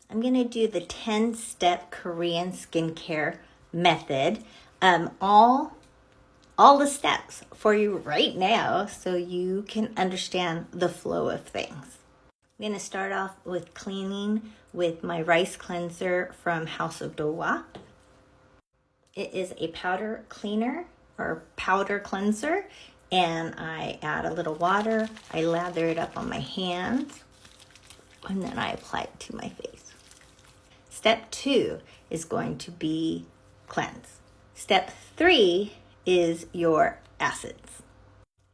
I'm going to do the 10-step Korean skincare method. All the steps for you right now so you can understand the flow of things. I'm going to start off with cleaning with my rice cleanser from House of Dowa. It is a powder cleaner or powder cleanser, and I add a little water. I lather it up on my hands, and then I apply it to my face. Step 2 is going to be cleanse. Step 3 is your acids.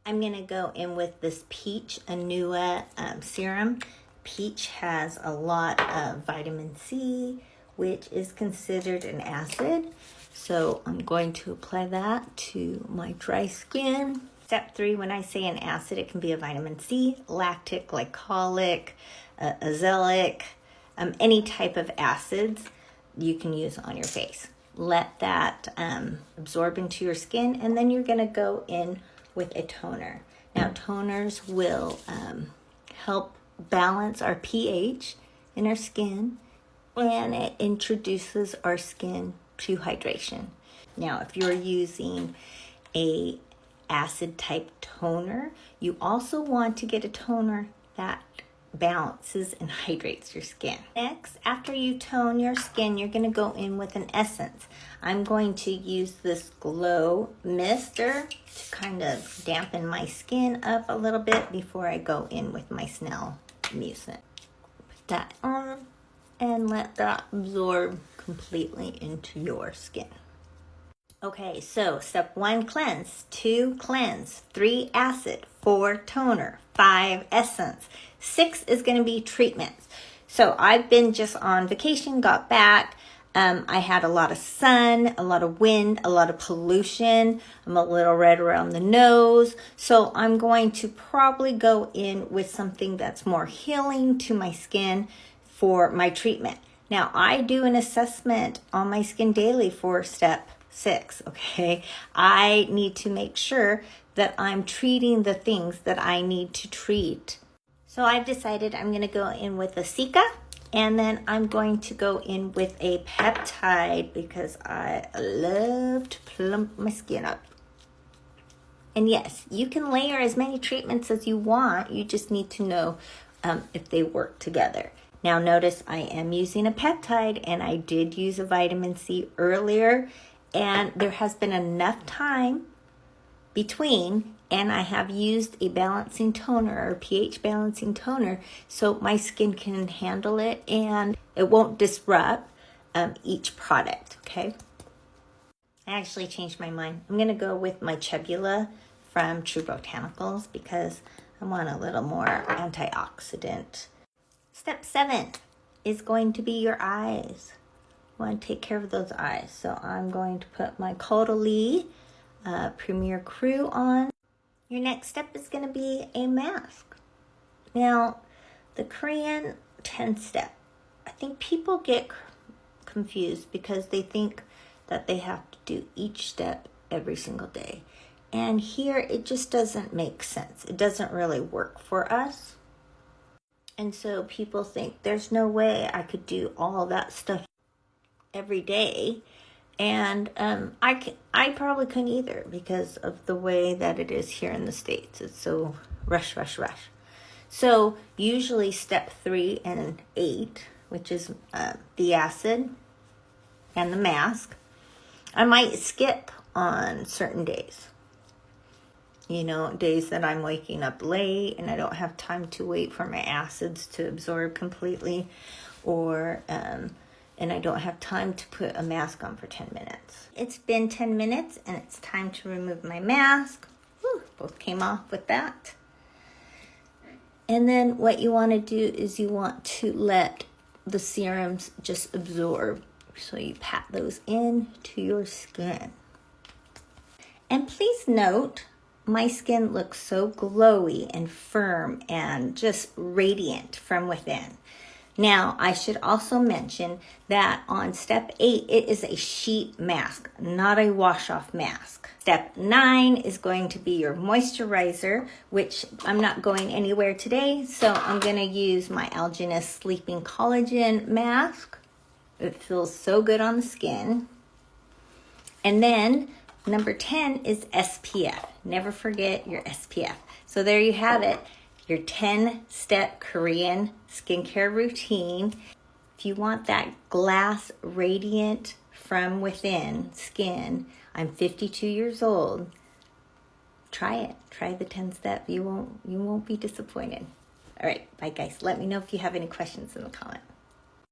I'm going to go in with this Peach Anua serum. Peach has a lot of vitamin C, which is considered an acid. So I'm going to apply that to my dry skin. Step 3, when I say an acid, it can be a vitamin C, lactic, glycolic, azelaic, any type of acids you can use on your face. Let that absorb into your skin, and then you're going to go in with a toner. Now, toners will help balance our pH in our skin, and it introduces our skin to hydration. Now, if you're using a acid type toner, you also want to get a toner that balances and hydrates your skin. Next, after you tone your skin, you're going to go in with an essence. I'm going to use this glow mister to kind of dampen my skin up a little bit before I go in with my Snell Mucin. Put that on and let that absorb completely into your skin. Okay, so step 1, cleanse. 2, cleanse. 3, acid. 4, toner. 5, essence. 6 is going to be treatments. So I've been just on vacation, got back. I had a lot of sun, a lot of wind, a lot of pollution. I'm a little red around the nose. So I'm going to probably go in with something that's more healing to my skin for my treatment. Now, I do an assessment on my skin daily for step 6, okay? I need to make sure that I'm treating the things that I need to treat. So I've decided I'm going to go in with a Cica, and then I'm going to go in with a peptide because I love to plump my skin up. And yes, you can layer as many treatments as you want. You just need to know if they work together. Now notice I am using a peptide, and I did use a vitamin C earlier, and there has been enough time between, and I have used a balancing toner or pH balancing toner so my skin can handle it and it won't disrupt each product, okay? I actually changed my mind. I'm going to go with my Chebula from True Botanicals because I want a little more antioxidant. Step 7 is going to be your eyes. You want to take care of those eyes. So I'm going to put my Caudalie Premier Crew on. Your next step is going to be a mask. Now, the Korean 10-step, I think people get confused because they think that they have to do each step every single day. And here, it just doesn't make sense. It doesn't really work for us. And so people think there's no way I could do all that stuff every day. And I probably couldn't either because of the way that it is here in the States. It's so rush. So usually step 3 and 8, which is the acid and the mask, I might skip on certain days. You know, days that I'm waking up late and I don't have time to wait for my acids to absorb completely, or and I don't have time to put a mask on for 10 minutes. It's been 10 minutes and it's time to remove my mask. Whew, both came off with that. And then what you want to do is you want to let the serums just absorb. So you pat those in to your skin. And please note, my skin looks so glowy and firm and just radiant from within. Now, I should also mention that on step 8, it is a sheet mask, not a wash-off mask. Step 9 is going to be your moisturizer, which I'm not going anywhere today, so I'm going to use my Algenist Sleeping Collagen mask. It feels so good on the skin. And then number 10 is SPF. Never forget your SPF. So there you have it. Your 10-step Korean skincare routine. If you want that glass radiant from within skin, I'm 52 years old. Try it. Try the 10-step. You won't be disappointed. All right, bye guys. Let me know if you have any questions in the comments.